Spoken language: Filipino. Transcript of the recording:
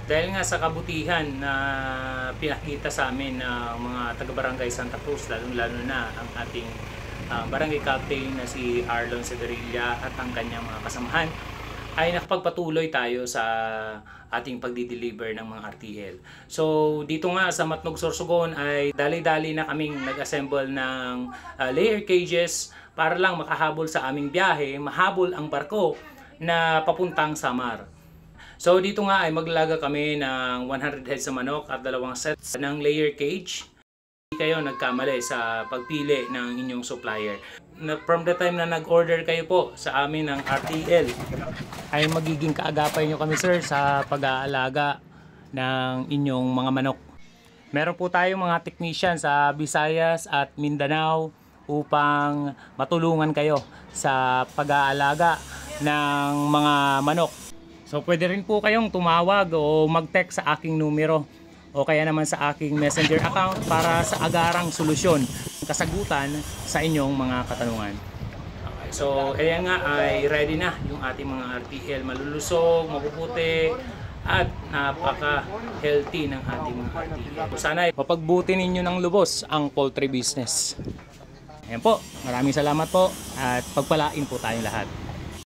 Dahil nga sa kabutihan na pinakita sa amin ng mga taga-barangay Santa Cruz, lalong-lalo na ang ating barangay captain na si Arlon Severilla at ang kanyang mga kasamahan, ay nakapagpatuloy tayo sa ating pagdi-deliver ng mga RTL. So dito nga sa Matnog, Sorsogon ay dali-dali na kaming nag-assemble ng layer cages para lang makahabol sa aming biyahe, mahabol ang barko na papuntang Samar. So dito nga ay maglaga kami ng 100 heads sa manok at 2 sets ng layer cage. Hindi kayo nagkamali sa pagpili ng inyong supplier. From the time na nag-order kayo po sa amin ng RTL, ay magiging kaagapay nyo kami sir sa pag-aalaga ng inyong mga manok. Meron po tayong mga technician sa Visayas at Mindanao upang matulungan kayo sa pag-aalaga ng mga manok. So pwede rin po kayong tumawag o mag-text sa aking numero o kaya naman sa aking messenger account para sa agarang solusyon, kasagutan sa inyong mga katanungan. Okay, so ayan nga ay ready na yung ating mga RTL, malulusog, mapuputi at napaka-healthy ng ating mga RTL. So sana mapagbuti ninyo ng lubos ang poultry business. Ayan po, maraming salamat po at pagpalain po tayong lahat.